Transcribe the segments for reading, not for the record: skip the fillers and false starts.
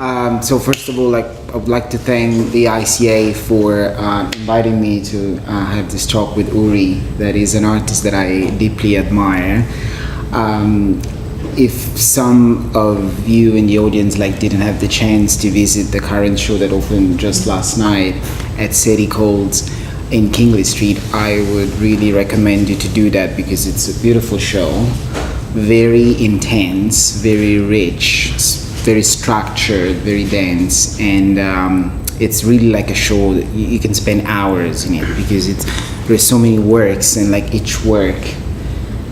So first of all, I would like to thank the ICA for inviting me to have this talk with Uri. That is an artist that I deeply admire. If some of you in the audience didn't have the chance to visit the current show that opened just last night at Sadie Coles in Kingly Street, I would really recommend you to do that because it's a beautiful show, very intense, very rich, very structured, very dense, and it's really like a show that you can spend hours in it because there's so many works, and each work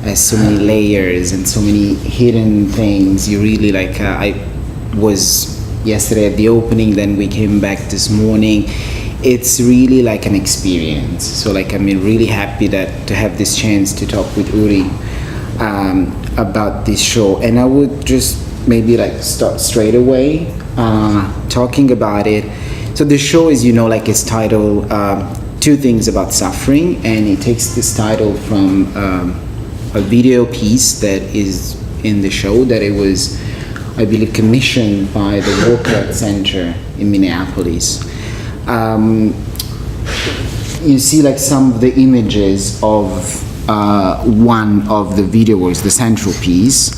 has so many layers and so many hidden things. You really I was yesterday at the opening, then we came back this morning. It's really an experience. So I'm really happy to have this chance to talk with Uri about this show, and I would just maybe start straight away talking about it. So the show is, it's titled Two Things About Suffering, and it takes this title from a video piece that is in the show that it was, I believe, commissioned by the Walker Center in Minneapolis. You see some of the images of one of the video works, the central piece,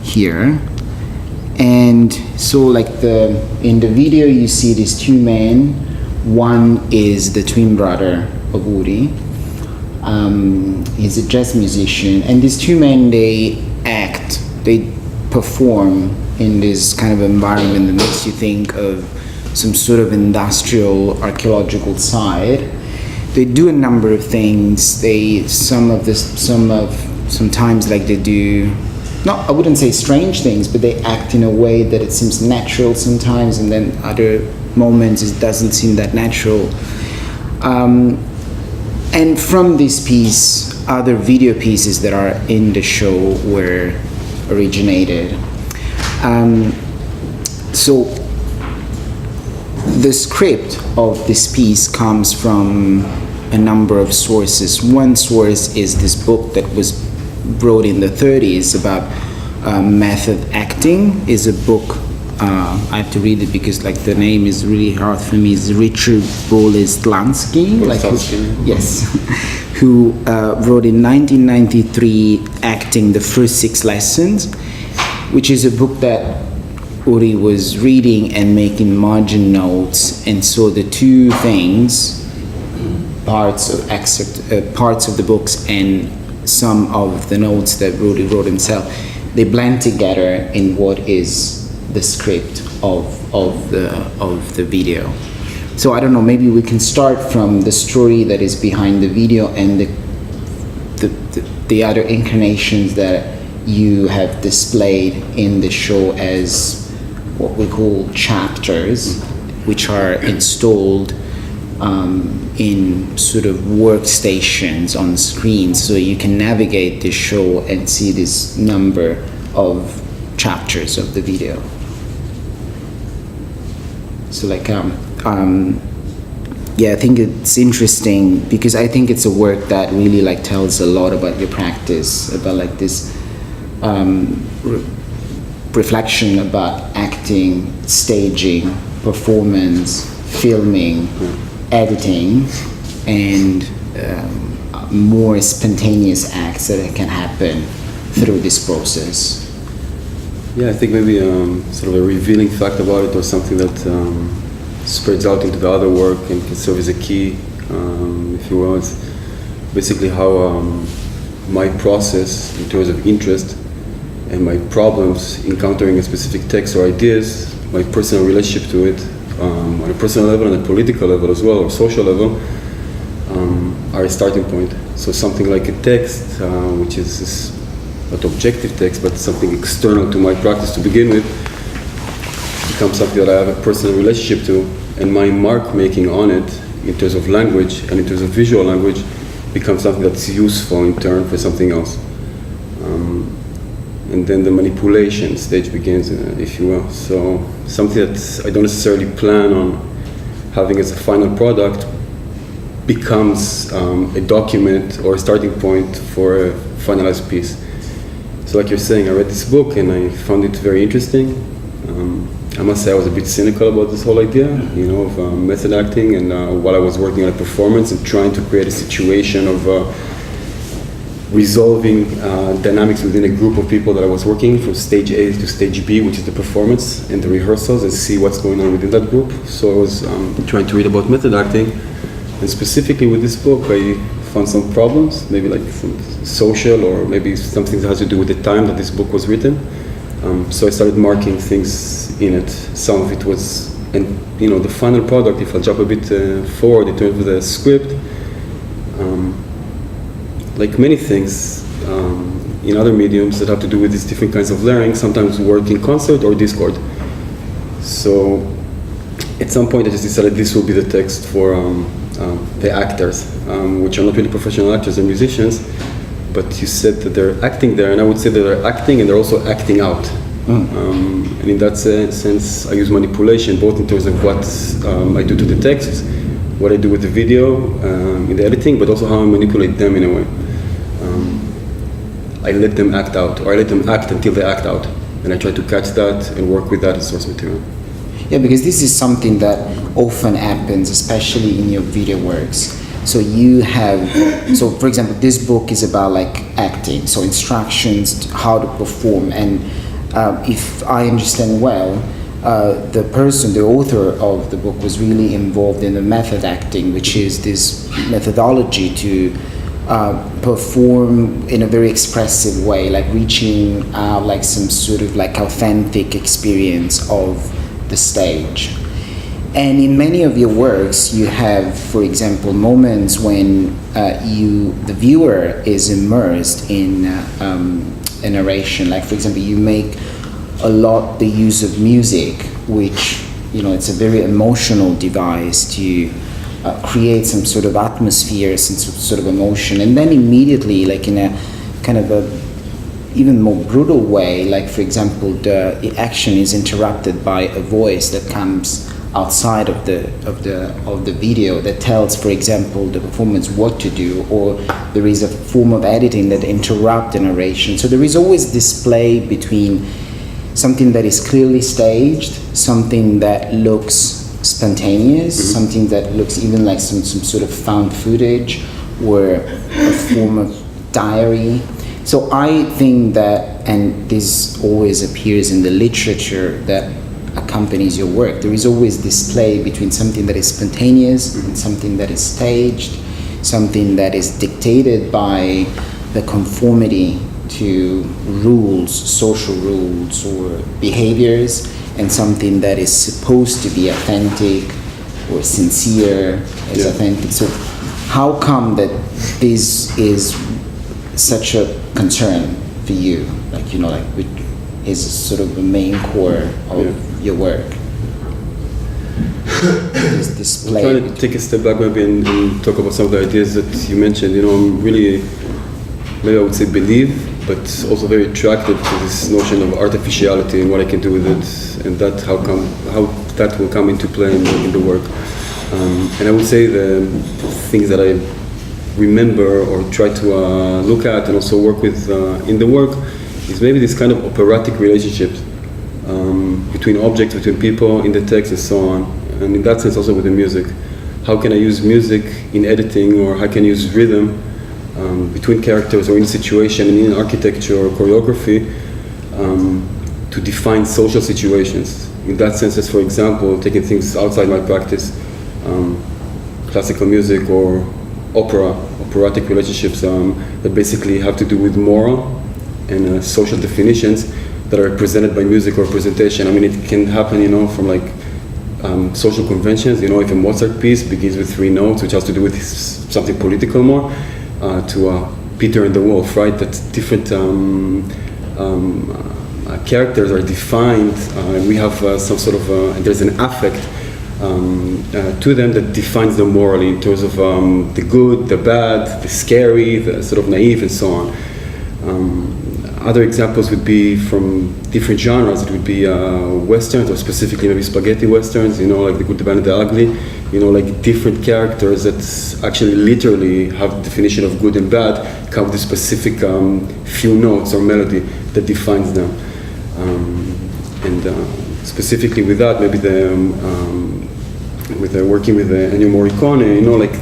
here. And so in the video you see these two men. One is the twin brother of Uri. He's a jazz musician, and these two men, they perform in this kind of environment that makes you think of some sort of industrial archaeological site. They do a number of things. Sometimes they do, I wouldn't say strange things, but they act in a way that it seems natural sometimes, and then other moments it doesn't seem that natural. And from this piece, other video pieces that are in the show were originated. So the script of this piece comes from a number of sources. One source is this book that was wrote in the 30s about method acting. Is a book, I have to read it because the name is really hard for me. It's Richard Bolesłansky, yes, who wrote in 1993 Acting the First 6 Lessons, which is a book that Uri was reading and making margin notes. And so the two things, parts of the books and some of the notes that Uri wrote himself, they blend together in what is the script of the video. So I don't know, maybe we can start from the story that is behind the video and the other incarnations that you have displayed in the show as what we call chapters, which are installed in sort of workstations on screens, so you can navigate the show and see this number of chapters of the video. So I think it's interesting because I think it's a work that really tells a lot about your practice, about this reflection about acting, staging, performance, filming, editing, and more spontaneous acts that can happen through this process. Yeah, I think maybe sort of a revealing fact about it, or something that spreads out into the other work and can serve as a key, if you will. It's basically how my process in terms of interest and my problems encountering a specific text or ideas, my personal relationship to it, on a personal level and a political level as well, or social level, are a starting point. So something like a text, which is this, not objective text, but something external to my practice to begin with, becomes something that I have a personal relationship to, and my mark making on it, in terms of language and in terms of visual language, becomes something that's useful in turn for something else. And then the manipulation stage begins, if you will. So something that I don't necessarily plan on having as a final product becomes a document or a starting point for a finalized piece. So like you're saying, I read this book and I found it very interesting. I must say I was a bit cynical about this whole idea, of method acting, and while I was working on a performance and trying to create a situation of resolving dynamics within a group of people that I was working from stage A to stage B, which is the performance and the rehearsals, and see what's going on within that group. So I was trying to read about method acting, and specifically with this book I found some problems, maybe like some social or maybe something that has to do with the time that this book was written. So I started marking things in it. Some of it was, and the final product, if I jump a bit forward in terms of the script, like many things in other mediums that have to do with these different kinds of layering, sometimes work in concert or discord. So at some point I just decided this will be the text for the actors, which are not really professional actors and musicians, but you said that they're acting there, and I would say that they're acting and they're also acting out. And in that sense, I use manipulation, both in terms of what I do to the text, what I do with the video, in the editing, but also how I manipulate them in a way. I let them act out, or I let them act until they act out, and I try to catch that and work with that as source material. Yeah, because this is something that often happens, especially in your video works. So for example, this book is about like acting, so instructions to how to perform, and if I understand well, the author of the book was really involved in the method acting, which is this methodology to perform in a very expressive way, like reaching out like some sort of like authentic experience of the stage. And in many of your works, you have, for example, moments when the viewer is immersed in a narration. Like, for example, you make a lot the use of music, which, it's a very emotional device to create some sort of atmosphere, some sort of emotion. And then immediately, like in a kind of a even more brutal way, like, for example, the action is interrupted by a voice that comes outside of the video that tells, for example, the performance what to do, or there is a form of editing that interrupts the narration. So there is always this play between something that is clearly staged, something that looks spontaneous, something that looks even like some sort of found footage or a form of diary. So I think that, and this always appears in the literature that accompanies your work, there is always this play between something that is spontaneous and something that is staged, something that is dictated by the conformity to rules, social rules or behaviors, and something that is supposed to be authentic or sincere is authentic. So how come that this is such a concern for you, which is sort of the main core of your work? This display. I'm trying to take a step back maybe and talk about some of the ideas that you mentioned. I'm really, maybe I would say believe, but also very attracted to this notion of artificiality and what I can do with it, and that how that will come into play in the work. And I would say the things that I remember or try to look at and also work with in the work is maybe this kind of operatic relationship between objects, between people, in the text and so on. And in that sense also with the music. How can I use music in editing, or how can I use rhythm between characters or in a situation and in architecture or choreography to define social situations. In that sense, as for example, taking things outside my practice, classical music or operatic relationships that basically have to do with moral and social definitions that are represented by music or presentation. I mean, it can happen, from like social conventions. If a Mozart piece begins with 3 notes, which has to do with something political more, to Peter and the Wolf, right? That different characters are defined. We have some sort of, and there's an affect to them that defines them morally in terms of the good, the bad, the scary, the sort of naive, and so on. Other examples would be from different genres. It would be westerns, or specifically maybe spaghetti westerns, like The Good, the Bad, and the Ugly. Like different characters that actually literally have the definition of good and bad, come with a specific few notes or melody that defines them. And specifically with that, maybe working with Ennio Morricone, you know, like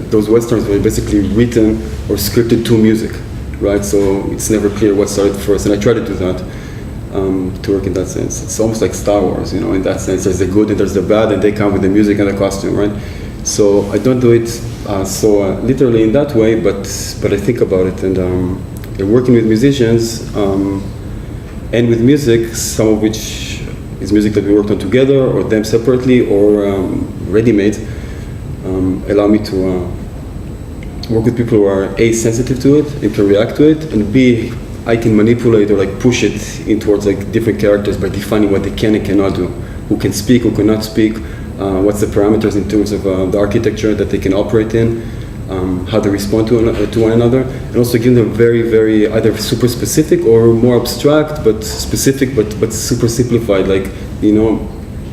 those westerns were basically written or scripted to music, right? So it's never clear what started first, and I try to do that to work in that sense. It's almost like Star Wars, you know, in that sense. There's the good and there's the bad, and they come with the music and the costume, right? So I don't do it literally in that way, but I think about it, and working with musicians and with music, some of which is music that we worked on together, or them separately, or ready-made, allow me to work with people who are A, sensitive to it and can react to it, and B, I can manipulate or like push it in towards like different characters by defining what they can and cannot do, who can speak, who cannot speak, what's the parameters in terms of the architecture that they can operate in, how they respond to one another, and also give them very, very either super specific or more abstract but specific but super simplified, like, you know,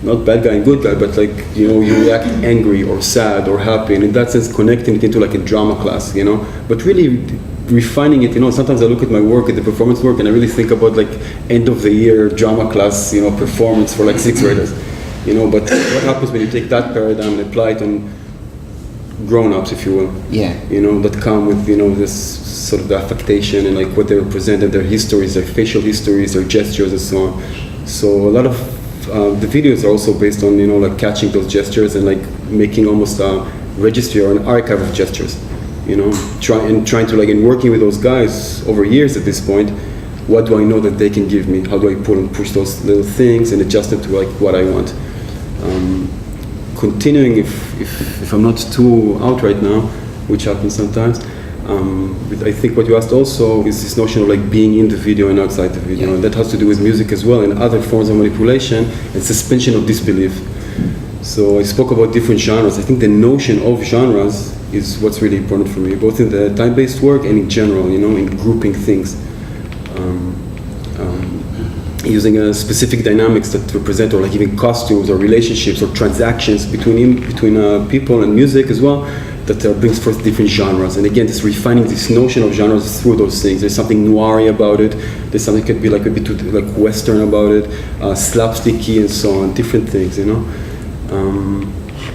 not bad guy and good guy, but like, you know, you react angry or sad or happy, and in that sense connecting it into like a drama class, you know, but really refining it. You know, sometimes I look at my work, at the performance work, and I really think about like end of the year drama class, you know, performance for like 6th graders, you know, but what happens when you take that paradigm and apply it on grown-ups, if you will, you know, that come with, you know, this sort of the affectation and like what they represent and their histories, their facial histories, their gestures and so on. So a lot of the videos are also based on, you know, like catching those gestures and like making almost a registry or an archive of gestures, you know, trying to like, in working with those guys over years at this point, what do I know that they can give me? How do I pull and push those little things and adjust them to like what I want? Continuing, if I'm not too out right now, which happens sometimes, I think what you asked also is this notion of like being in the video and outside the video, and that has to do with music as well and other forms of manipulation and suspension of disbelief. So I spoke about different genres. I think the notion of genres is what's really important for me, both in the time-based work and in general, you know, in grouping things. Using specific dynamics that represent, or like even costumes or relationships or transactions between people and music as well, that brings forth different genres. And again, this refining this notion of genres through those things. There's something noir about it. There's something that could be like a bit too like Western about it, slapsticky and so on, different things, you know.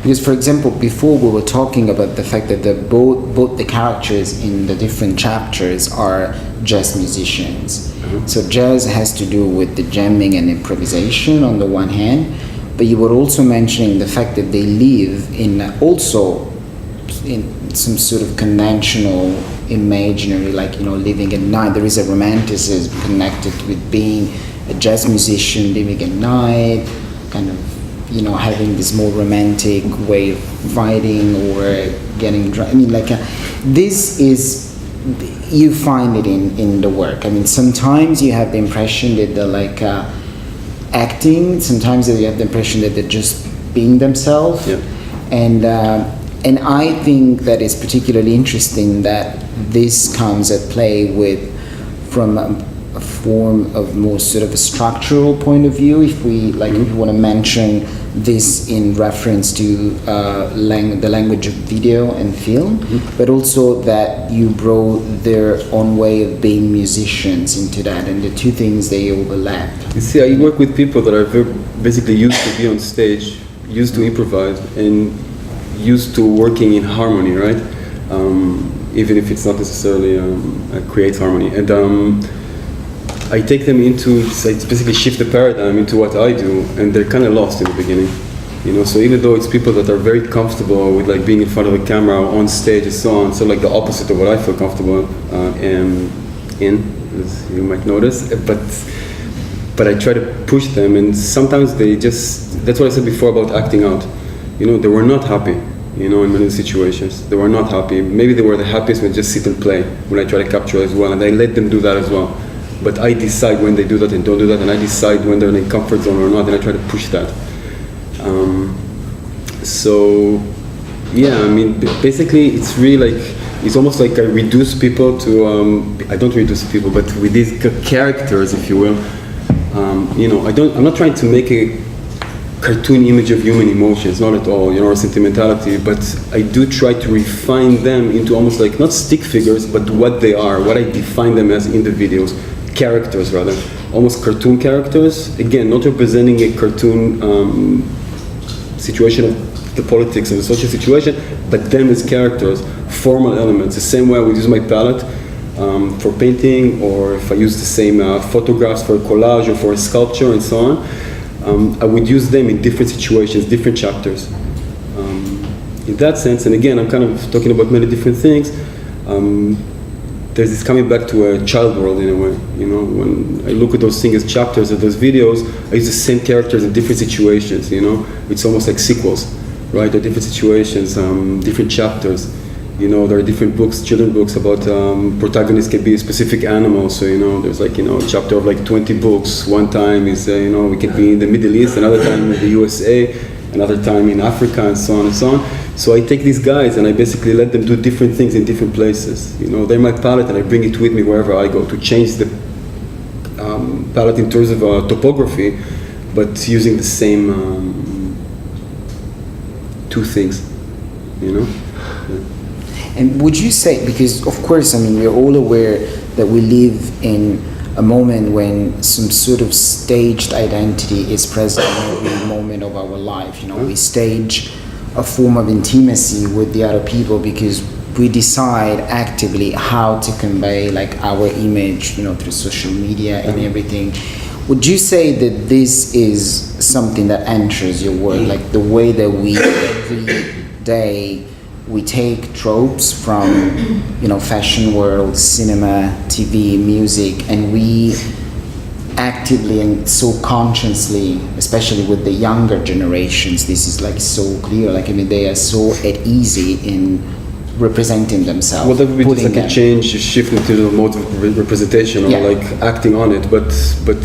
Because, for example, before we were talking about the fact that both the characters in the different chapters are jazz musicians. So jazz has to do with the jamming and improvisation on the one hand, but you were also mentioning the fact that they live in some sort of conventional imaginary, like, you know, living at night. There is a romanticism connected with being a jazz musician, living at night, kind of, you know, having this more romantic way of writing or getting drunk. I mean, like, this is, you find it in the work. I mean, sometimes you have the impression that they're like acting, sometimes you have the impression that they're just being themselves. And I think that it's particularly interesting that this comes at play from a form of more sort of a structural point of view, if we like, if you want to mention this in reference to the language of video and film, but also that you brought their own way of being musicians into that, and the two things, they overlap. You see, I work with people that are basically used to be on stage, used to improvise, and used to working in harmony, right? Even if it's not necessarily creates harmony. And I take them into, I basically shift the paradigm into what I do, and they're kind of lost in the beginning, you know. So even though it's people that are very comfortable with like being in front of a camera or on stage and so on, so like the opposite of what I feel comfortable in, as you might notice, but I try to push them, and sometimes they just, that's what I said before about acting out, you know, they were not happy, you know, in many situations. They were not happy. Maybe they were the happiest when they just sit and play, when I try to capture as well, and I let them do that as well. But I decide when they do that and don't do that, and I decide when they're in a comfort zone or not, and I try to push that. So, yeah, I mean, basically, it's really like, it's almost like I reduce people to, I don't reduce people, but with these characters, if you will, you know, I'm not trying to make a cartoon image of human emotions, not at all, you know, or sentimentality, but I do try to refine them into almost like, not stick figures, but what they are, what I define them as in the videos. Characters rather, almost cartoon characters. Again, not representing a cartoon situation of the politics and the social situation, but them as characters, formal elements. The same way I would use my palette for painting, or if I use the same photographs for a collage or for a sculpture and so on, I would use them in different situations, different chapters. In that sense, and again, I'm kind of talking about many different things. There's this coming back to a child world in a way. You know, when I look at those things as chapters of those videos, I use the same characters in different situations. You know, it's almost like sequels, right? There are different situations, different chapters. You know, there are different books, children books about protagonists can be a specific animal. So, you know, there's like, you know, a chapter of like 20 books. One time is, you know, we can be in the Middle East, another time in the USA, another time in Africa, and so on and so on. So I take these guys and I basically let them do different things in different places. You know, they're my palette and I bring it with me wherever I go to change the palette in terms of topography, but using the same two things, you know? Yeah. And would you say, because of course, I mean, we're all aware that we live in a moment when some sort of staged identity is present in every moment of our life. You know, we stage a form of intimacy with the other people because we decide actively how to convey like our image, you know, through social media and everything. Would you say that this is something that enters your work, like the way that we every day we take tropes from, you know, fashion world, cinema, TV, music, and we actively and so consciously, especially with the younger generations, this is like so clear. Like, I mean, they are so at easy in representing themselves. Well, that would be just like a change, a shift into the mode of representation, or like acting on it. But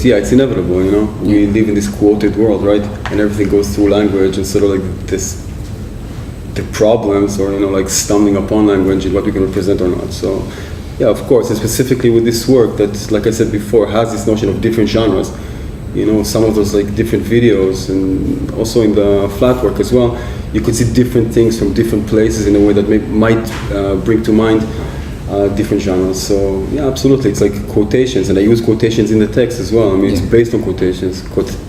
yeah, it's inevitable. You know, we live in this quoted world, right? And everything goes through language, and sort of like this. The problems, or you know, like stumbling upon language and what we can represent or not. So, yeah, of course, and specifically with this work that, like I said before, has this notion of different genres. You know, some of those like different videos, and also in the flat work as well, you could see different things from different places in a way that might bring to mind different genres. So, yeah, absolutely, it's like quotations, and I use quotations in the text as well. I mean, it's based on quotations,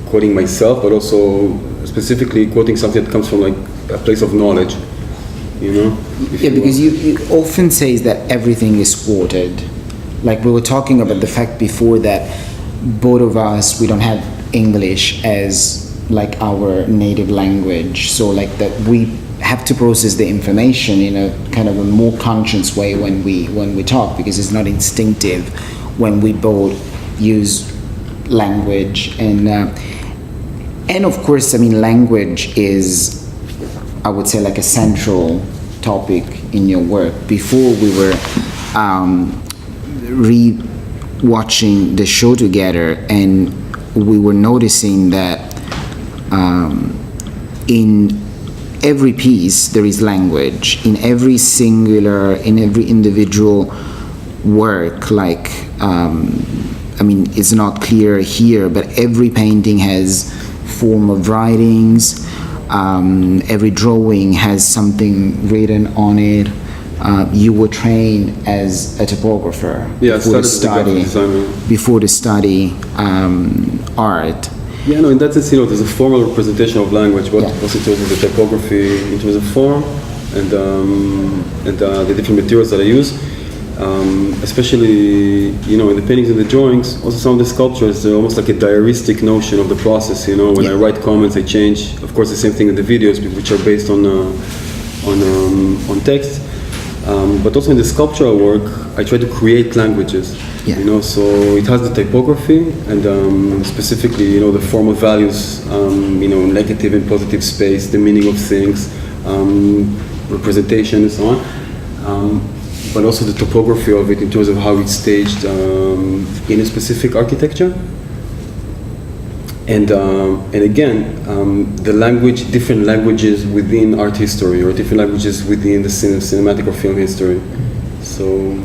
quoting myself, but also specifically quoting something that comes from like a place of knowledge, you know? Because you often say that everything is quoted. Like we were talking about the fact before that both of us, we don't have English as like our native language. So like that we have to process the information in a kind of a more conscious way when we talk, because it's not instinctive when we both use language. And of course, I mean, language is, I would say, like a central topic in your work. Before we were re-watching the show together, and we were noticing that in every piece there is language. In every singular, in every individual work, like, I mean, it's not clear here, but every painting has form of writings. Every drawing has something written on it. You were trained as a topographer before to study art. Yeah, no, in that sense, you know, there's a formal representation of language, both in terms of the typography, in terms of form, and the different materials that I use. Especially, you know, in the paintings and the drawings, also some of the sculptures, they're almost like a diaristic notion of the process, you know, when I write comments, I change. Of course, the same thing in the videos, which are based on text. But also in the sculptural work, I try to create languages, you know, so it has the typography and specifically, you know, the formal values, you know, negative and positive space, the meaning of things, representation and so on. But also the topography of it in terms of how it's staged in a specific architecture. And again, the language, different languages within art history, or different languages within the cinematic or film history. So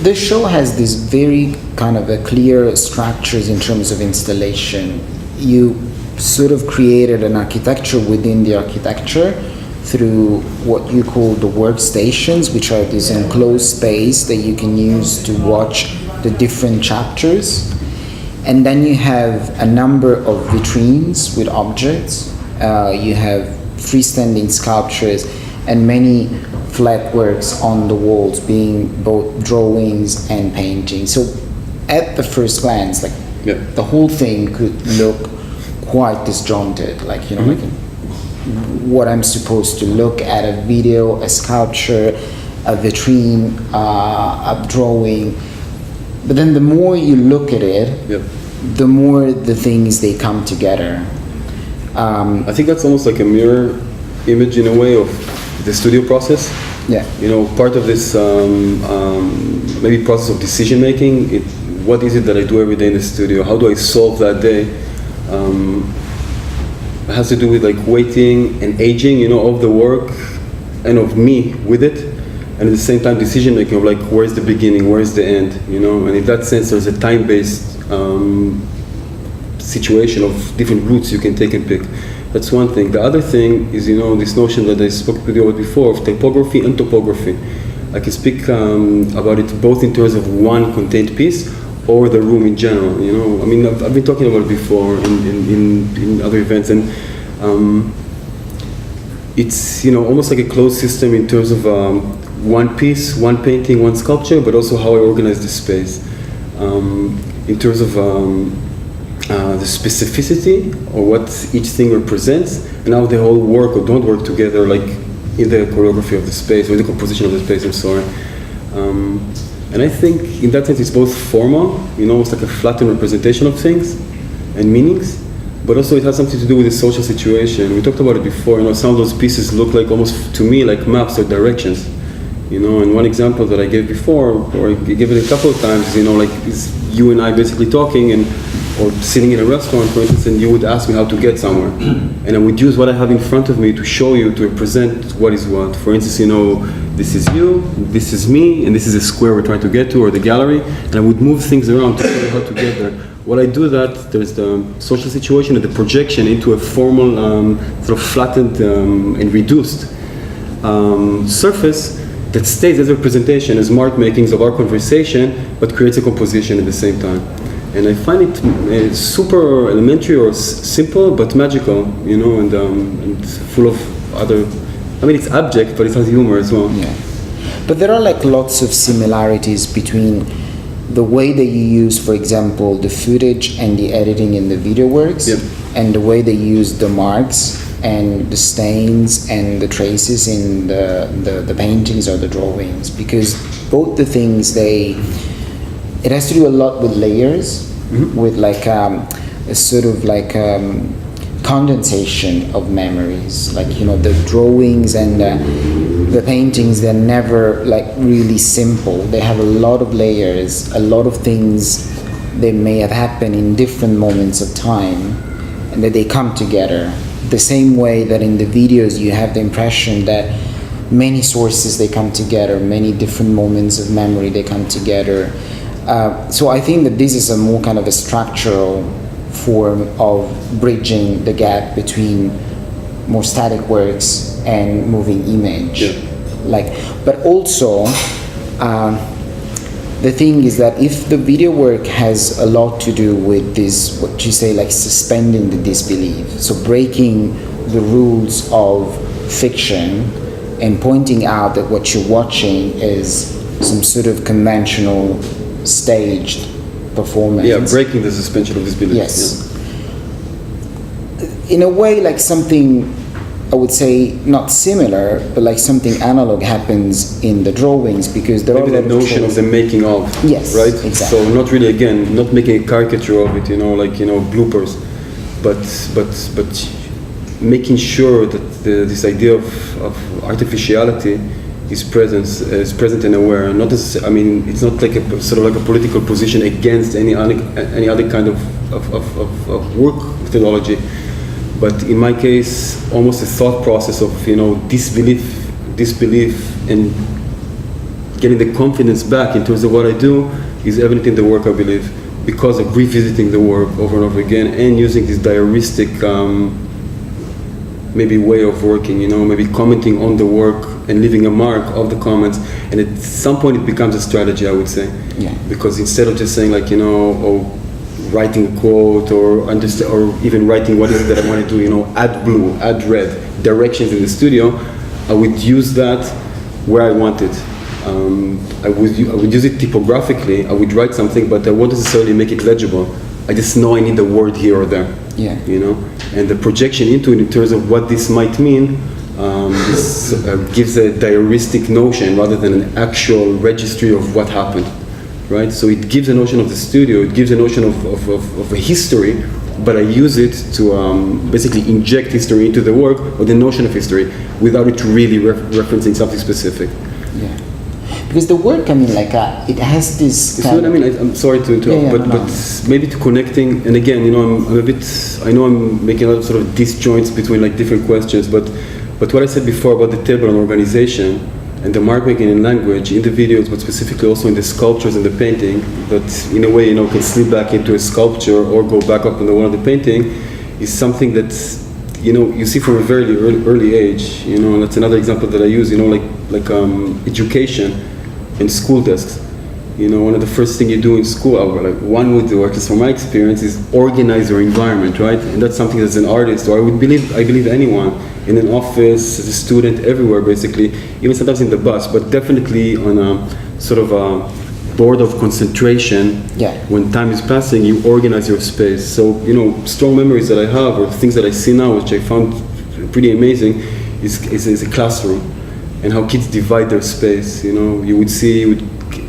the show has this very kind of a clear structures in terms of installation. You sort of created an architecture within the architecture through what you call the workstations, which are this enclosed space that you can use to watch the different chapters. And then you have a number of vitrines with objects. You have freestanding sculptures and many flat works on the walls, being both drawings and paintings. So at the first glance, like the whole thing could look quite disjointed, like, you know, like what I'm supposed to look at: a video, a sculpture, a vitrine, a drawing. But then the more you look at it, the more the things they come together. I think that's almost like a mirror image in a way of the studio process. Yeah. You know, part of this maybe process of decision making. What is it that I do every day in the studio? How do I solve that day? It has to do with like waiting and aging, you know, of the work and of me with it, and at the same time decision making of like where's the beginning, where's the end, you know. And in that sense, there's a time-based situation of different routes you can take and pick. That's one thing. The other thing is, you know, this notion that I spoke with you about before of typography and topography. I can speak about it both in terms of one contained piece or the room in general, you know. I mean, I've been talking about it before in other events, and it's, you know, almost like a closed system in terms of one piece, one painting, one sculpture, but also how I organize the space. In terms of the specificity or what each thing represents, and how they all work or don't work together, like in the choreography of the space or the composition of the space, I'm sorry. And I think in that sense it's both formal, you know, almost like a flattened representation of things and meanings, but also it has something to do with the social situation. We talked about it before, you know, some of those pieces look like, almost to me, like maps or directions, you know. And one example that I gave before, or I gave it a couple of times, you know, like is you and I basically talking and or sitting in a restaurant, for instance, and you would ask me how to get somewhere. And I would use what I have in front of me to show you, to represent what is what. For instance, you know, this is you, this is me, and this is a square we're trying to get to, or the gallery, and I would move things around to show you how to get there. While I do that, there's the social situation and the projection into a formal, sort of flattened and reduced surface that stays as a representation, as mark makings of our conversation, but creates a composition at the same time. And I find it super elementary or simple, but magical, you know, and full of other, I mean, it's abject, but it has humor as well. Yeah. But there are like lots of similarities between the way that you use, for example, the footage and the editing in the video works, and the way they use the marks and the stains and the traces in the paintings or the drawings, because both the things, it has to do a lot with layers, with like a sort of like condensation of memories. Like, you know, the drawings and the paintings, they're never like really simple. They have a lot of layers, a lot of things that may have happened in different moments of time, and that they come together. The same way that in the videos you have the impression that many sources, they come together, many different moments of memory, they come together. So I think that this is a more kind of a structural form of bridging the gap between more static works and moving image. Like, but also the thing is that if the video work has a lot to do with this, what you say, like suspending the disbelief, so breaking the rules of fiction and pointing out that what you're watching is some sort of conventional staged performance. Yeah, breaking the suspension of disbelief. Yes. In a way, like something, I would say, not similar, but like something analog happens in the drawings, because there maybe are the notion of the making of. Yes, right. Exactly. So not really, again, not making a caricature of it, you know, like, you know, bloopers, but making sure that this idea of artificiality is present and aware. Not as, I mean, it's not like a sort of like a political position against any other kind of work methodology. But in my case, almost a thought process of, you know, disbelief, and getting the confidence back in terms of what I do is evident in the work, I believe, because of revisiting the work over and over again and using this diaristic maybe way of working, you know, maybe commenting on the work and leaving a mark of the comments. And at some point it becomes a strategy, I would say. Yeah. Because instead of just saying like, you know, oh, writing a quote or even writing what is it that I want to do, you know, add blue, add red, directions in the studio, I would use that where I want it. I would use it typographically. I would write something, but I won't necessarily make it legible. I just know I need a word here or there. Yeah. You know, and the projection into it in terms of what this might mean gives a diaristic notion rather than an actual registry of what happened, right? So it gives a notion of the studio. It gives a notion of a history, but I use it to basically inject history into the work or the notion of history without it really referencing something specific. Yeah. Because the work, I mean, like, it has this. You see what I mean? I'm sorry to interrupt, but maybe to connecting. And again, you know, I'm a bit. I know I'm making a lot of sort of disjoints between like different questions, but what I said before about the table and organization and the mark making in language in the videos, but specifically also in the sculptures and the painting, that in a way, you know, can slip back into a sculpture or go back up on the wall of the painting, is something that, you know, you see from a very early age. You know, and that's another example that I use. You know, like education. In school desks, you know, one of the first things you do in school, or like one would do, or just from my experience, is organize your environment, right? And that's something as an artist, or I believe anyone in an office, as a student, everywhere basically, even sometimes in the bus, but definitely on a sort of a board of concentration. Yeah. When time is passing, you organize your space. So, you know, strong memories that I have, or things that I see now, which I found pretty amazing, is a classroom. And how kids divide their space, you know, you would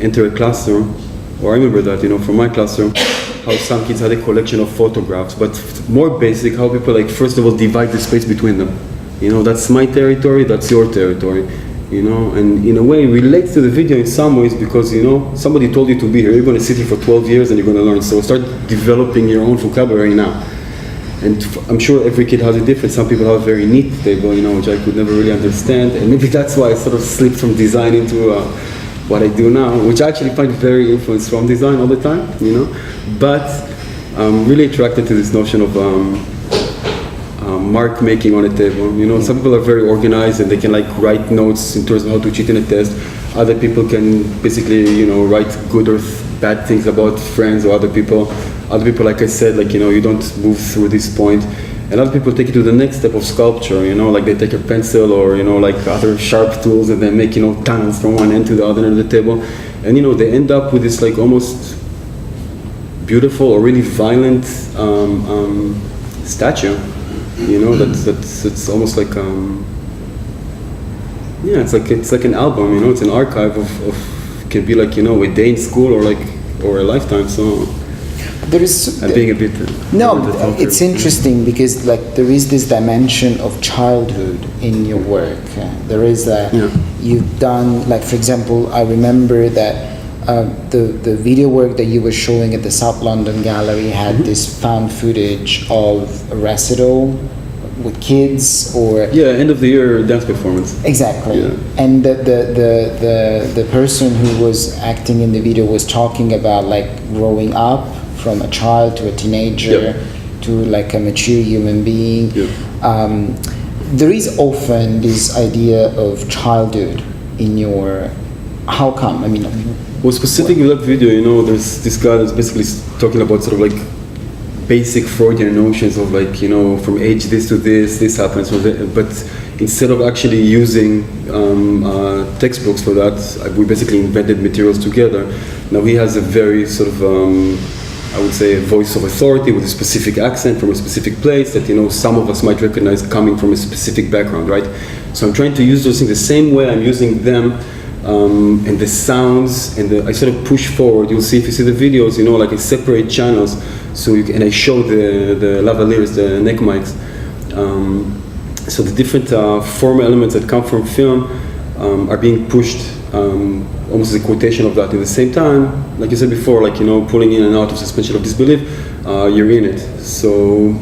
enter a classroom, or I remember that, you know, from my classroom, how some kids had a collection of photographs, but more basic, how people like, first of all, divide the space between them. You know, that's my territory, that's your territory, you know, and in a way it relates to the video in some ways because, you know, somebody told you to be here, you're going to sit here for 12 years and you're going to learn, so start developing your own vocabulary now. And I'm sure every kid has a different. Some people have a very neat table, you know, which I could never really understand. And maybe that's why I sort of slipped from design into what I do now, which I actually find very influenced from design all the time, you know. But I'm really attracted to this notion of mark making on a table. You know, some people are very organized and they can like write notes in terms of how to cheat in a test. Other people can basically, you know, write good or bad things about friends or other people. Other people, like I said, like, you know, you don't move through this point. And other people take it to the next step of sculpture, you know, like they take a pencil or, you know, like other sharp tools and then make, you know, tunnels from one end to the other end of the table. And, you know, they end up with this like almost beautiful or really violent statue, you know, that's almost like, yeah, it's like an album, you know, it's an archive of can be like, you know, a day in school or a lifetime, so. There is. I'm being a bit. It's interesting because like there is this dimension of childhood in your work. There is you've done, like, for example, I remember that the video work that you were showing at the South London Gallery had this found footage of a recital with kids or end of the year dance performance. Exactly. Yeah. And the person who was acting in the video was talking about like growing up from a child to a teenager to like a mature human being. There is often this idea of childhood in your. How come? I mean, well, specifically with that video, you know, there's this guy that's basically talking about sort of like basic Freudian notions of like, you know, from age this to this happens, but instead of actually using textbooks for that, we basically invented materials together. Now he has a very sort of, I would say, a voice of authority with a specific accent from a specific place that, you know, some of us might recognize coming from a specific background, right? So I'm trying to use those things the same way I'm using them, and the sounds, and I sort of push forward. You'll see, if you see the videos, you know, like I separate channels, so and I show the lavaliers, the neck mics. So the different form elements that come from film are being pushed almost as a quotation of that. At the same time, like you said before, like, you know, pulling in and out of suspension of disbelief, you're in it. So,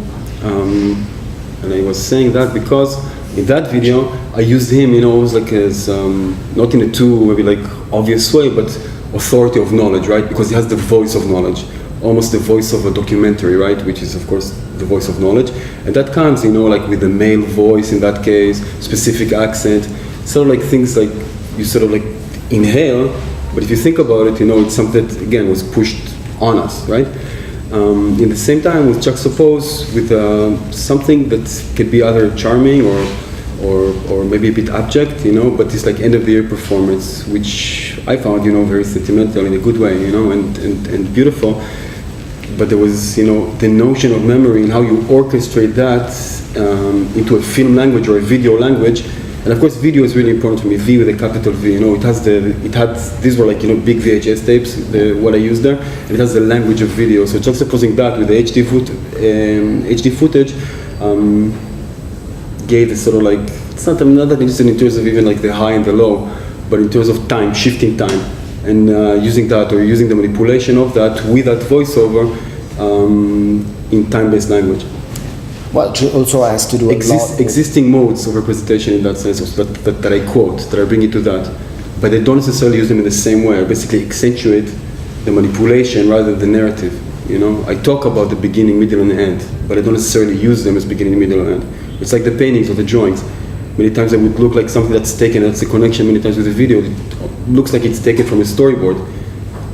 and I was saying that because in that video, I used him, you know, almost like as, not in a too maybe like obvious way, but authority of knowledge, right? Because he has the voice of knowledge, almost the voice of a documentary, right? Which is, of course, the voice of knowledge. And that comes, you know, like with the male voice in that case, specific accent, sort of like things like you sort of like inhale, but if you think about it, you know, it's something that, again, was pushed on us, right? In the same time, with juxtaposed with something that could be either charming or maybe a bit abject, but it's like end of the year performance, which I found, very sentimental in a good way, and beautiful. But there was, the notion of memory and how you orchestrate that into a film language or a video language. And of course, video is really important for me. V with a capital V. These were like big VHS tapes. What I used there, and it has the language of video. So juxtaposing that with the HD footage gave this sort of like I'm not that interested in terms of even like the high and the low, but in terms of time, shifting time, and using that or using the manipulation of that with that voiceover in time-based language. Well, it also has to do a lot existing modes of representation in that sense that I quote, that I bring into that, but I don't necessarily use them in the same way. I basically accentuate the manipulation rather than the narrative. I talk about the beginning, middle, and end, but I don't necessarily use them as beginning, middle, and end. It's like the paintings or the drawings. Many times it would look like something that's taken, that's a connection. Many times with the video, it looks like it's taken from a storyboard,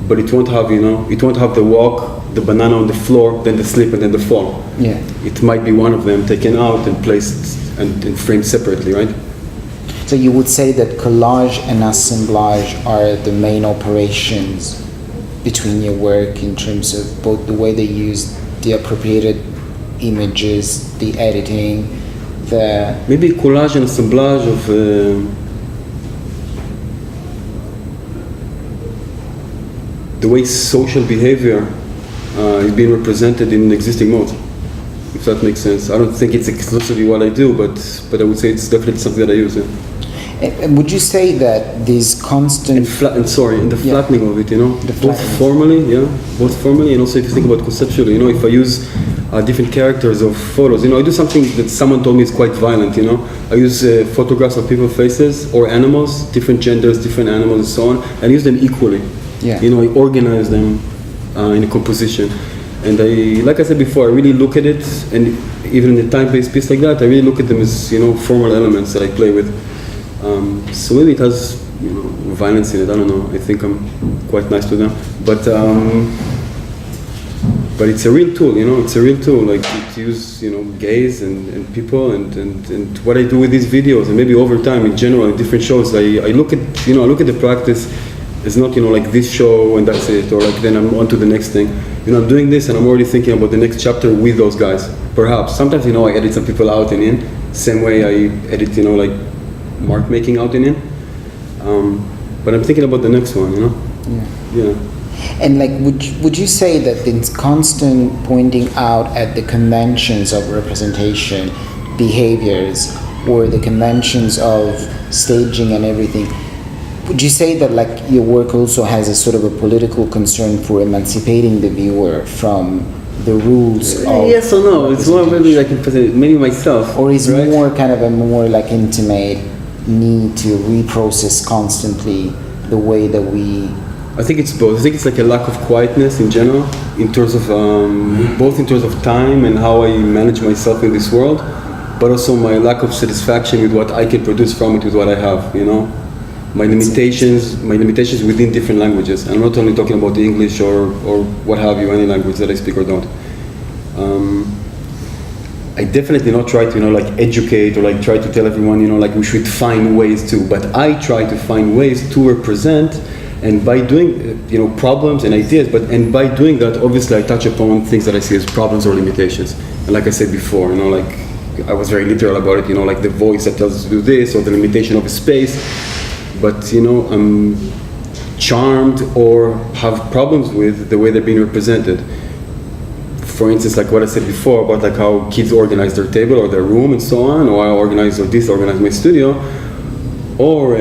but it won't have, it won't have the walk, the banana on the floor, then the slip, and then the fall. Yeah. It might be one of them taken out and placed and framed separately, right? So you would say that collage and assemblage are the main operations between your work in terms of both the way they use the appropriated images, the editing, maybe collage and assemblage of the way social behavior is being represented in existing modes, if that makes sense. I don't think it's exclusively what I do, but I would say it's definitely something that I use. And would you say that these constant and the flattening of it, both formally and also if you think about conceptually, if I use different characters of photos, I do something that someone told me is quite violent, I use photographs of people's faces or animals, different genders, different animals and so on, and use them equally. Yeah. I organize them in a composition. And like I said before, I really look at it, and even in a time-based piece like that, I really look at them as, formal elements that I play with. So maybe it has, violence in it, I don't know. I think I'm quite nice to them. But it's a real tool, it's a real tool. Like to use, gaze and people and what I do with these videos, and maybe over time in general in different shows, I look at the practice. It's not, like this show and that's it, or like then I'm on to the next thing. I'm doing this and I'm already thinking about the next chapter with those guys. Perhaps. Sometimes, I edit some people out and in. Same way I edit, like mark making out and in. But I'm thinking about the next one, Yeah. And like, would you say that this constant pointing out at the conventions of representation, behaviors, or the conventions of staging and everything, would you say that like your work also has a sort of a political concern for emancipating the viewer from the rules of yes or no? It's more maybe like maybe myself, or is right? more kind of a more like intimate need to reprocess constantly the way that we. I think it's both. I think it's like a lack of quietness in general, in terms of both in terms of time and how I manage myself in this world, but also my lack of satisfaction with what I can produce from it with what I have. My limitations within different languages. I'm not only talking about the English or what have you, any language that I speak or don't. I definitely not try to, like educate or like try to tell everyone, like we should find ways to, but I try to find ways to represent, and by doing, problems and ideas, and by doing that, obviously I touch upon things that I see as problems or limitations. And like I said before, like I was very literal about it, like the voice that tells us to do this, or the limitation of a space. But I'm charmed or have problems with the way they're being represented. For instance, like what I said before about like how kids organize their table or their room and so on, or I organize or disorganize my studio, or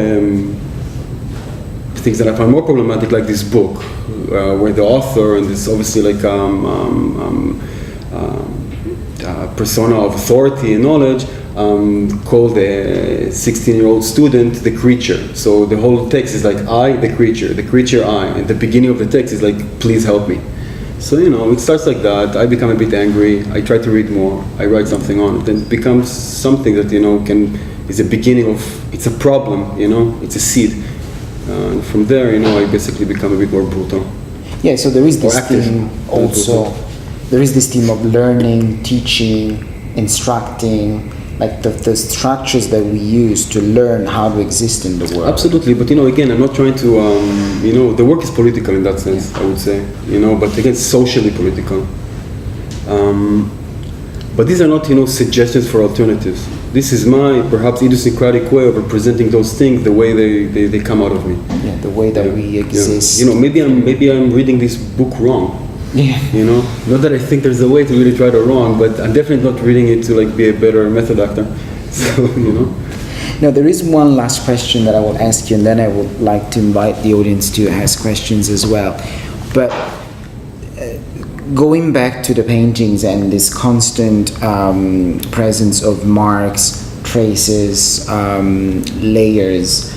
things that I find more problematic, like this book, where the author and this obviously like persona of authority and knowledge called a 16-year-old student the creature. So the whole text is like I, the creature I, and the beginning of the text is like please help me. So it starts like that. I become a bit angry. I try to read more. I write something on it, and it becomes something that is a beginning of. It's a problem. It's a seed. And from there, I basically become a bit more brutal. Yeah. So there is this thing also there is this theme of learning, teaching, instructing, like the structures that we use to learn how to exist in the world. Absolutely, but again, I'm not trying to, the work is political in that sense, I would say, but again, socially political. But these are not, suggestions for alternatives. This is my, perhaps, idiosyncratic way of representing those things the way they come out of me. Yeah, the way that we exist. Yeah. Maybe I'm reading this book wrong. Yeah. Not that I think there's a way to really right or wrong, but I'm definitely not reading it to be a better method actor. So, Now, there is one last question that I will ask you, and then I would like to invite the audience to ask questions as well. But going back to the paintings and this constant presence of marks, traces, layers,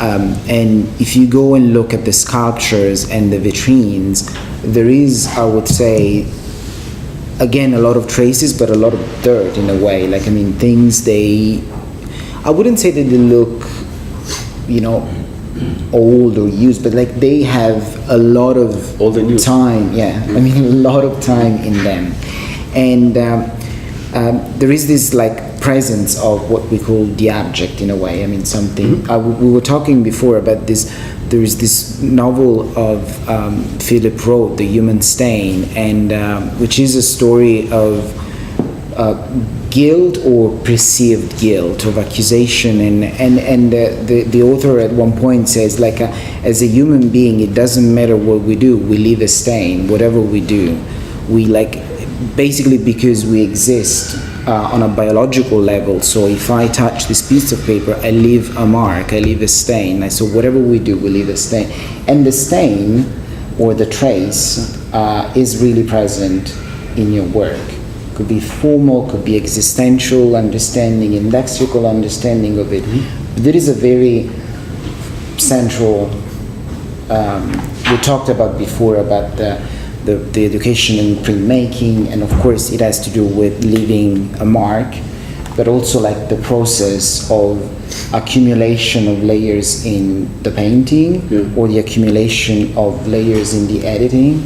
and if you go and look at the sculptures and the vitrines, there is, I would say, again, a lot of traces, but a lot of dirt in a way. Things I wouldn't say that they look, old or used, but they have a lot of time. Yeah, a lot of time in them, and there is this presence of what we call the abject in a way. Something. We were talking before about this. There is this novel of Philip Roth, The Human Stain, and which is a story of guilt or perceived guilt, of accusation, and the author at one point says, as a human being, it doesn't matter what we do, we leave a stain. Whatever we do, we basically, because we exist on a biological level. So if I touch this piece of paper, I leave a mark, I leave a stain. So whatever we do, we leave a stain. And the stain or the trace is really present in your work. Could be formal, could be existential understanding, and lexical understanding of it. But there is a very central, we talked about before about the education in printmaking, and of course it has to do with leaving a mark, but also the process of accumulation of layers in the painting, or the accumulation of layers in the editing.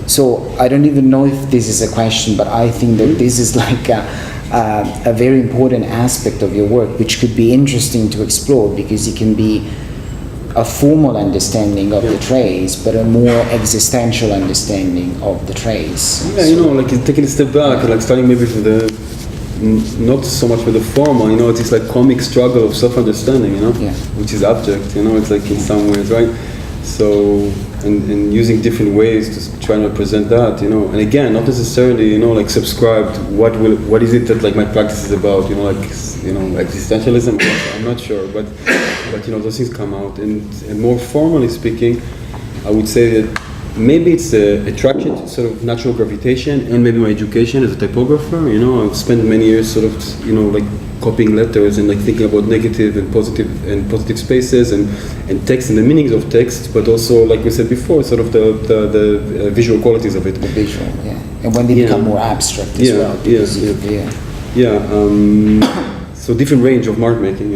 So I don't even know if this is a question, but I think that this is a very important aspect of your work, which could be interesting to explore, because it can be a formal understanding of the trace, but a more existential understanding of the trace. Yeah, taking a step back, starting maybe from not so much with the formal, it's this comic struggle of self-understanding, which is abject, it's in some ways, right? So, and using different ways to try and represent that, and again, not necessarily, subscribe to what is it that my practice is about, existentialism, I'm not sure, but those things come out, and more formally speaking, I would say that maybe it's attraction to sort of natural gravitation, and maybe my education as a typographer, I've spent many years sort of, copying letters and thinking about negative and positive spaces and text and the meanings of text, but also, like we said before, sort of the visual qualities of it. The visual, yeah. And when they become more abstract as well. So different range of mark making,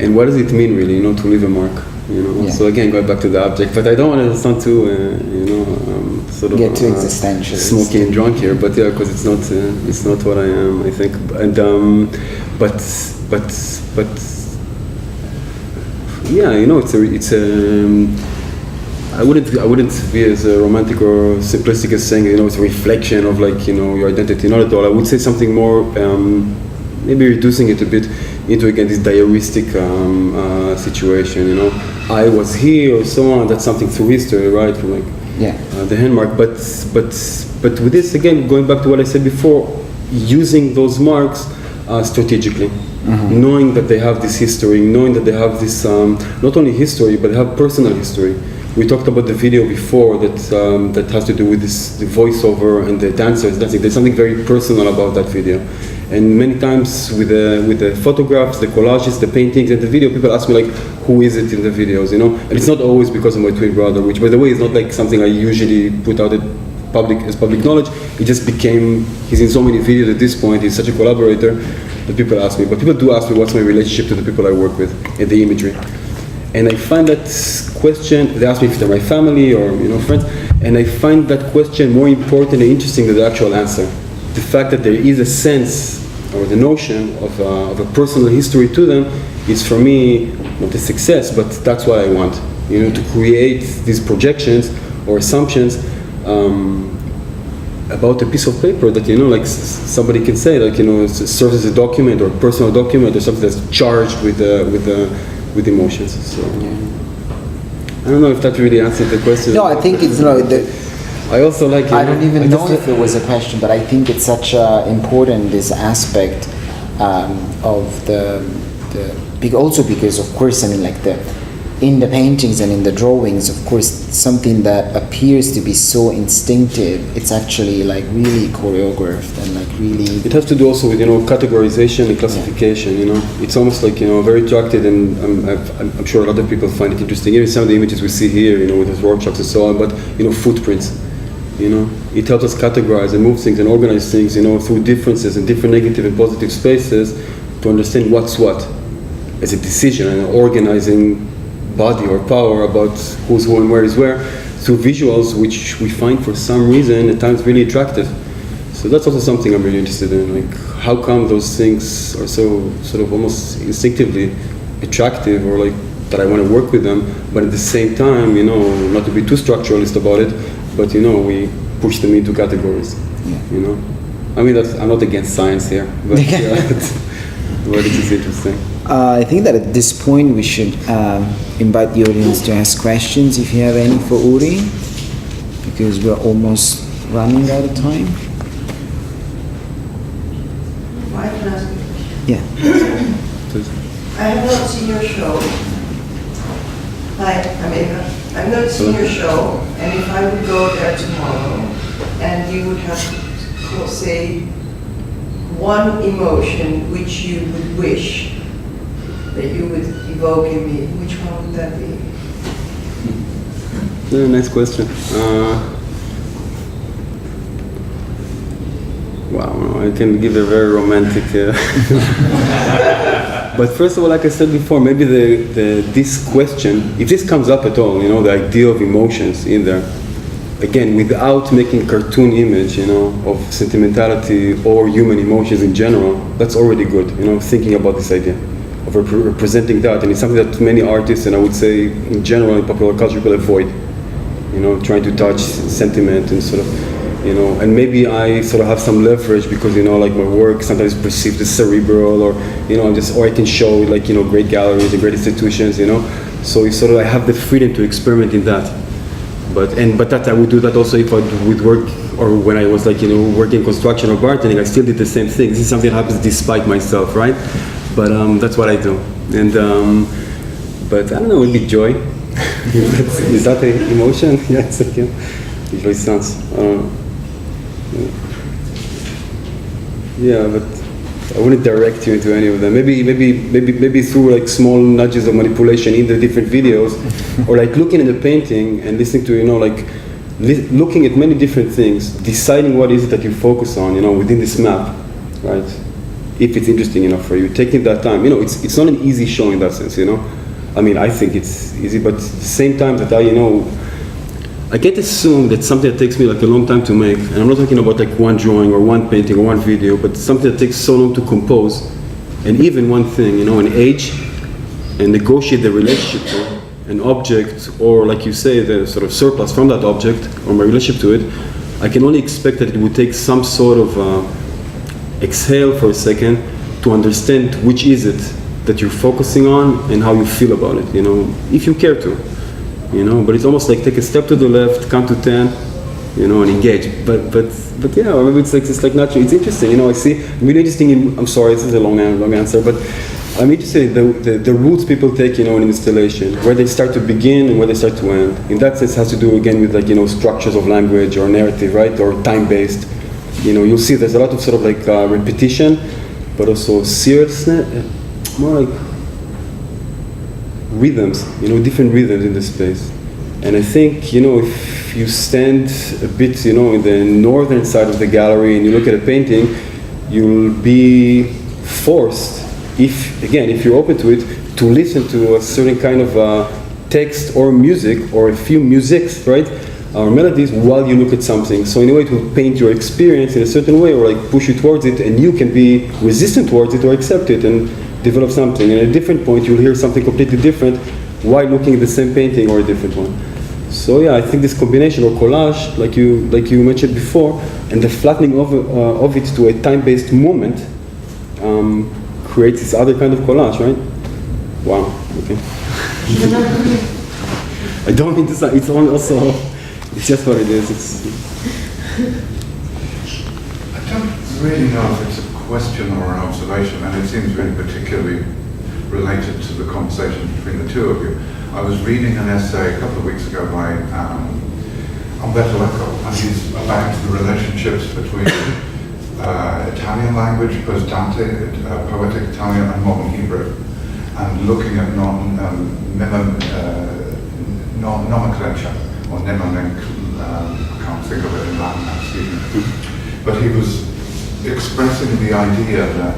and what does it mean really, to leave a mark? So again, going back to the object, but I don't want to sound too, sort of get too existential, smoky and drunk here. But because it's not what I am, I think. And but yeah, it's I wouldn't be as romantic or simplistic as saying it's a reflection of your identity. Not at all. I would say something more, maybe reducing it a bit into again this diaristic situation. I was here or so on. That's something through history, right? From the handmark. But with this again, going back to what I said before, using those marks strategically. Knowing that they have this history, knowing that they have this not only history, but they have personal history. We talked about the video before that has to do with the voiceover and the dancers dancing. There's something very personal about that video. And many times with the photographs, the collages, the paintings, and the video, people ask me who is it in the videos, And it's not always because of my twin brother, which by the way is not something I usually put out as public knowledge. It just became, he's in so many videos at this point, he's such a collaborator that people ask me. But people do ask me what's my relationship to the people I work with and the imagery. And I find that question, they ask me if they're my family or friends, and I find that question more important and interesting than the actual answer. The fact that there is a sense or the notion of a personal history to them is for me not a success, but that's what I want. To create these projections or assumptions about a piece of paper that like somebody can say like it serves as a document or a personal document or something that's charged with emotions. So I don't know if that really answered the question. No, I think it's I also like. I don't even know if it was a question, but I think it's such important this aspect of also because of course in the paintings and in the drawings, of course, something that appears to be so instinctive, it's actually like really choreographed and like really. It has to do also with categorization and classification. It's almost like very attracted, and I'm sure a lot of people find it interesting. Even some of the images we see here, with those Rorschachs and so on, but footprints. It helps us categorize and move things and organize things, through differences in different negative and positive spaces to understand what's what as a decision and an organizing body or power about who's who and where is where through visuals, which we find for some reason at times really attractive. So that's also something I'm really interested in, like how come those things are so sort of almost instinctively attractive or like that I want to work with them, but at the same time, not to be too structuralist about it, but we push them into categories. Yeah. I mean, I'm not against science here, but but it is interesting. I think that at this point we should invite the audience to ask questions if you have any for Uri, because we're almost running out of time. I can ask you a question. Yeah. I have not seen your show. I've not seen your show, and if I would go there tomorrow, and you would have to say one emotion which you would wish that you would evoke in me, which one would that be? Yeah, nice question. Wow, I can give a very romantic. But first of all, like I said before, maybe this question, if this comes up at all, the idea of emotions in there, again, without making cartoon image, of sentimentality or human emotions in general, that's already good, thinking about this idea of representing that. And it's something that many artists, and I would say in general in popular culture, people avoid, trying to touch sentiment and sort of, and maybe I sort of have some leverage because, like my work sometimes is perceived as cerebral or, or I can show like, great galleries and great institutions, so it's sort of, I have the freedom to experiment in that. But that I would do that also if I would work, or when I was like, working construction or bartending, I still did the same thing. This is something that happens despite myself, right? But that's what I do. And, but I don't know, maybe joy. Is that an emotion? Yeah, it's like, joy sounds, yeah, but I wouldn't direct you into any of them. Maybe through like small nudges of manipulation in the different videos, or like looking at the painting and listening to, like looking at many different things, deciding what is it that you focus on, within this map, right? If it's interesting enough for you, taking that time. It's not an easy show in that sense, I mean, I think it's easy, but at the same time that I can't assume that something that takes me like a long time to make, and I'm not talking about like one drawing or one painting or one video, but something that takes so long to compose, and even one thing, an age, and negotiate the relationship to an object, or like you say, the sort of surplus from that object, or my relationship to it, I can only expect that it would take some sort of exhale for a second to understand which is it that you're focusing on and how you feel about it, if you care to. But it's almost like take a step to the left, count to 10, and engage. But yeah, maybe it's like natural. It's interesting, I see. I'm really interested in. I'm sorry, this is a long answer, but I'm interested in the routes people take, in an installation, where they start to begin and where they start to end. In that sense, it has to do again with like structures of language or narrative, right, or time-based. You'll see there's a lot of sort of like repetition, but also seriousness, more like rhythms, different rhythms in the space. And I think, if you stand a bit, in the northern side of the gallery and you look at a painting, you'll be forced, if you're open to it, to listen to a certain kind of text or music or a few musics, right? Or melodies while you look at something. So in a way it will paint your experience in a certain way or like push you towards it, and you can be resistant towards it or accept it and develop something. And at a different point you'll hear something completely different while looking at the same painting or a different one. So yeah, I think this combination or collage, like you mentioned before, and the flattening of it to a time-based moment creates this other kind of collage, right? Wow, okay. I don't mean to say, it's also, it's just what it is. I don't really know if it's a question or an observation, and it seems really particularly related to the conversation between the two of you. I was reading an essay a couple of weeks ago by Umberto Eco, and he's about the relationships between Italian language, post-Dante, poetic Italian, and modern Hebrew, and looking at nomenclature, or I can't think of it in Latin, excuse me. But he was expressing the idea that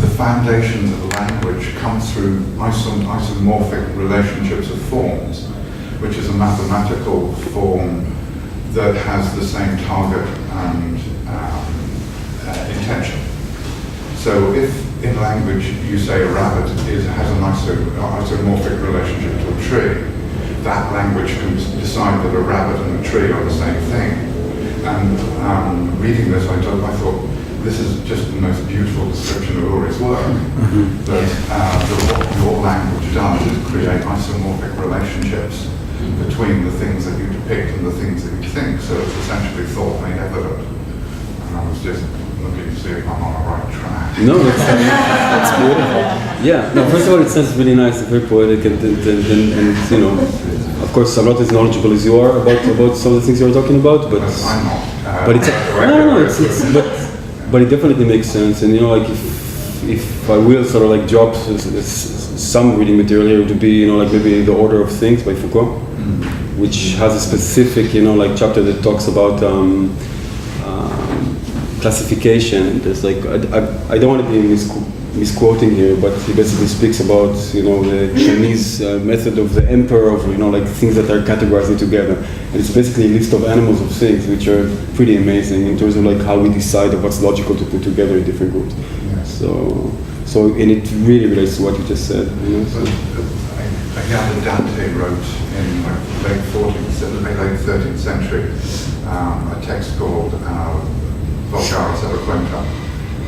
the foundations of language come through isomorphic relationships of forms, which is a mathematical form that has the same target and intention. So if in language you say a rabbit has an isomorphic relationship to a tree, that language can decide that a rabbit and a tree are the same thing. And reading this, I thought, this is just the most beautiful description of Uri's work. That what your language does is create isomorphic relationships between the things that you depict and the things that you think. So it's essentially thought made evident. And I was just looking to see if I'm on the right track. No, that's beautiful. Yeah, no, first of all, it sounds really nice, very poetic, and you know, of course, I'm not as knowledgeable as you are about some of the things you're talking about, but I'm not. But it's but it definitely makes sense. And you know, like if I will sort of like drop some reading material here to be, you know, like maybe The Order of Things by Foucault, which has a specific, you know, like chapter that talks about classification. There's like I don't want to be misquoting here, but he basically speaks about, you know, the Chinese method of the emperor of, you know, like things that are categorized together. And it's basically a list of animals of things, which are pretty amazing in terms of like how we decide of what's logical to put together in different groups. Yes. So and it really relates to what you just said. You know, so. I gather Dante wrote in late 13th century a text called Vulgaris Eloquenta,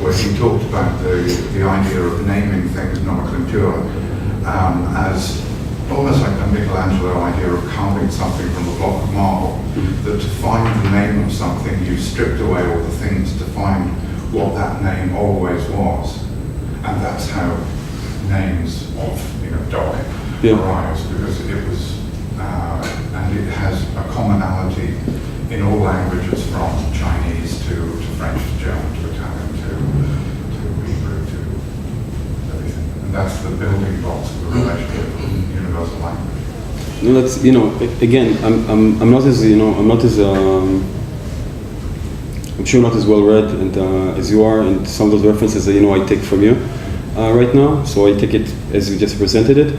where he talked about the idea of naming things, nomenclature, as almost like the Michelangelo idea of carving something from a block of marble, that to find the name of something, you stripped away all the things to find what that name always was. And that's how names of, you know, dog arise, because it was, and it has a commonality in all languages, from Chinese to French to German to Italian to Hebrew to everything. And that's the building blocks of the relationship of universal language. No, that's, you know, again, I'm not as, you know, I'm sure not as well read and as you are, and some of those references that, you know, I take from you right now, so I take it as you just presented it.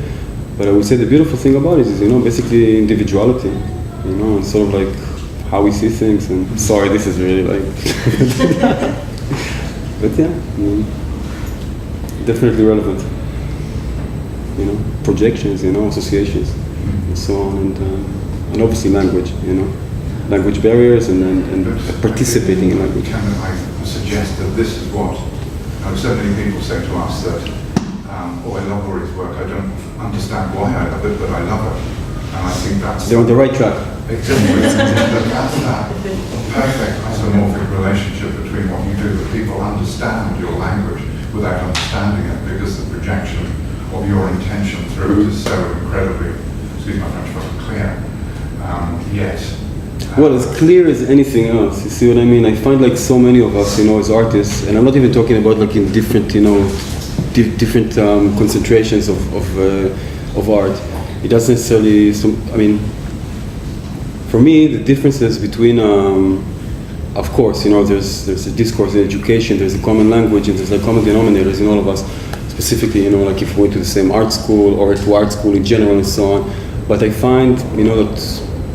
But I would say the beautiful thing about it is, you know, basically individuality, you know, and sort of like how we see things. And sorry, this is really like, but yeah, definitely relevant. You know, projections, you know, associations, and so on, and obviously language, you know, language barriers and participating in language. Can I suggest that this is what so many people say to us that, oh, I love Uri's work, I don't understand why I love it, but I love it. And I think that's... They're on the right track. Exactly. That's that perfect isomorphic relationship between what you do, that people understand your language without understanding it, because the projection of your intention through it is so incredibly, excuse my French, but clear. Yet... well, as clear as anything else, you see what I mean? I find like so many of us, you know, as artists, and I'm not even talking about like in different, you know, different concentrations of art. It doesn't necessarily, I mean, for me, the differences between, of course, you know, there's a discourse in education, there's a common language, and there's like common denominators in all of us, specifically, you know, like if we went to the same art school or to art school in general and so on. But I find, you know, that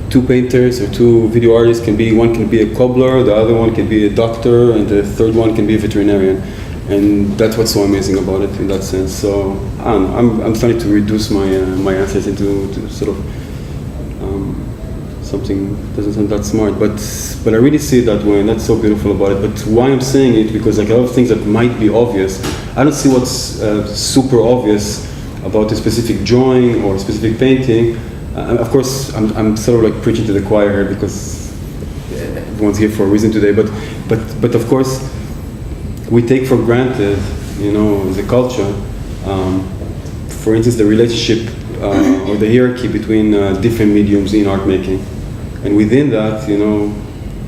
two painters or two video artists can be, one can be a cobbler, the other one can be a doctor, and the third one can be a veterinarian. And that's what's so amazing about it in that sense. So I don't know, I'm starting to reduce my answers into to sort of something doesn't sound that smart, but I really see it that way, and that's so beautiful about it. But why I'm saying it, because like a lot of things that might be obvious, I don't see what's super obvious about a specific drawing or a specific painting. Of course, I'm sort of like preaching to the choir here because everyone's here for a reason today. But of course, we take for granted, you know, as a culture, for instance, the relationship or the hierarchy between different mediums in art making. And within that, you know,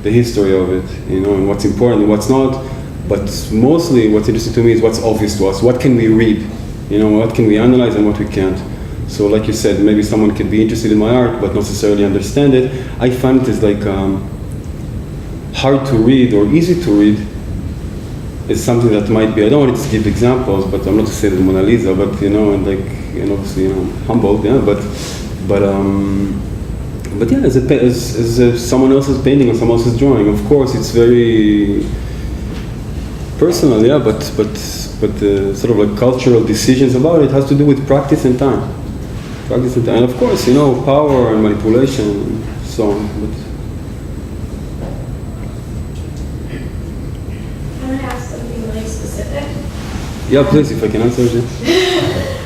the history of it, you know, and what's important and what's not. But mostly what's interesting to me is what's obvious to us. What can we read? You know, what can we analyze and what we can't. So like you said, maybe someone could be interested in my art but not necessarily understand it. I find it is like hard to read or easy to read is something that might be, I don't want to give examples, but I'm not to say the Mona Lisa, but you know, and like, and obviously, you know, humbled, yeah, but yeah, as someone else's painting or someone else's drawing, of course, it's very personal, yeah, but the sort of like cultural decisions about it has to do with practice and time. Practice and time, and of course, you know, power and manipulation and so on. But Can I ask something really specific? yeah, please, if I can answer it.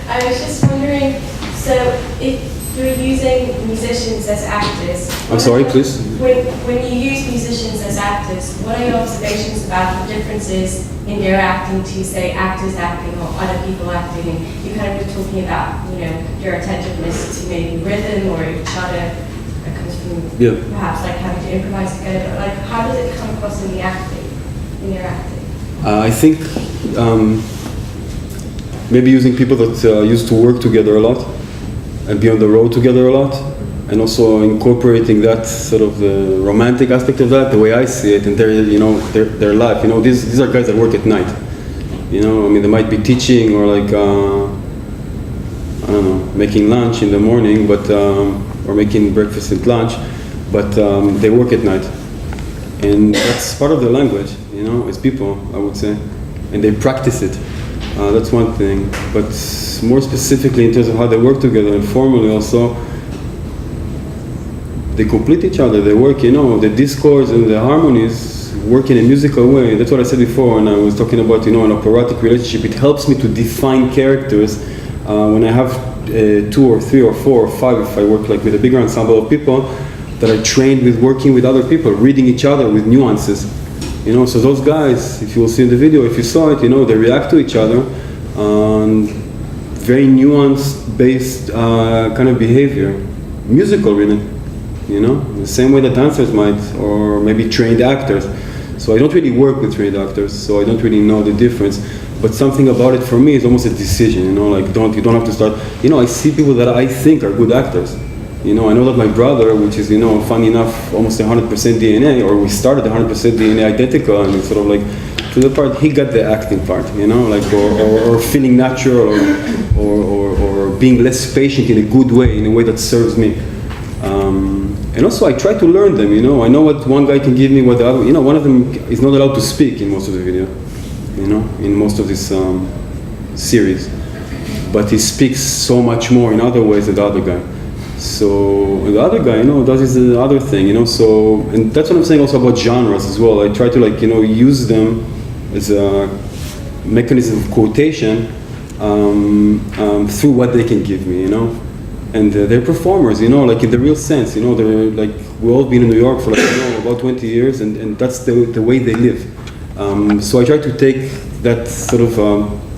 I was just wondering, so if you're using musicians as actors... I'm sorry, please? When you use musicians as actors, what are your observations about the differences in their acting to, say, actors acting or other people acting? And you kind of were talking about, you know, your attentiveness to maybe rhythm or each other that comes from perhaps like having to improvise together. But like, how does it come across in the acting, in your acting? I think maybe using people that used to work together a lot and be on the road together a lot, and also incorporating that sort of the romantic aspect of that, the way I see it, and their life. You know, these are guys that work at night. You know, I mean, they might be teaching or like I don't know, making lunch in the morning, but or making breakfast and lunch, but they work at night, and that's part of their language. You know, as people, I would say, and they practice it. That's one thing, but more specifically in terms of how they work together and formally also, they complete each other, they work, you know, the discords and the harmonies work in a musical way. That's what I said before when I was talking about, you know, an operatic relationship. It helps me to define characters when I have 2 or 3 or 4 or 5, if I work like with a bigger ensemble of people that are trained with working with other people, reading each other with nuances. You know, so those guys, if you will see in the video, if you saw it, you know, they react to each other on very nuanced based kind of behavior, musical really, you know, the same way that dancers might, or maybe trained actors. So I don't really work with trained actors, so I don't really know the difference, but something about it for me is almost a decision, you know, like you don't have to start, you know, I see people that I think are good actors. You know, I know that my brother, which is, you know, funny enough, almost 100% DNA, or we started 100% DNA identical, and it's sort of like, to the part, he got the acting part, you know, like, or feeling natural, or being less patient in a good way, in a way that serves me. And also, I try to learn them, you know, I know what one guy can give me, what the other, you know, one of them is not allowed to speak in most of the video, you know, in most of this series, but he speaks so much more in other ways than the other guy. So the other guy, you know, does his other thing, you know, so, and that's what I'm saying also about genres as well. I try to, like, you know, use them as a mechanism of quotation through what they can give me, you know. And they're performers, you know, like in the real sense, you know, they're like, we've all been in New York for like, you know, about 20 years, and that's the way they live. So I try to take that sort of,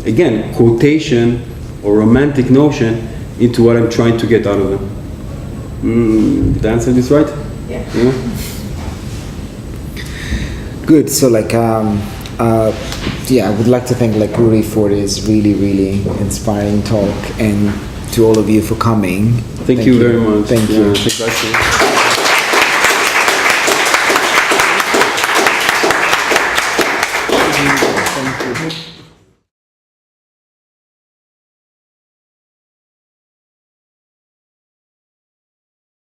again, quotation or romantic notion into what I'm trying to get out of them. Did I answer this right? Yeah. Good. So like, yeah, I would like to thank like Uri for this really, really inspiring talk, and to all of you for coming. Thank you very much. Thank you. Thank you.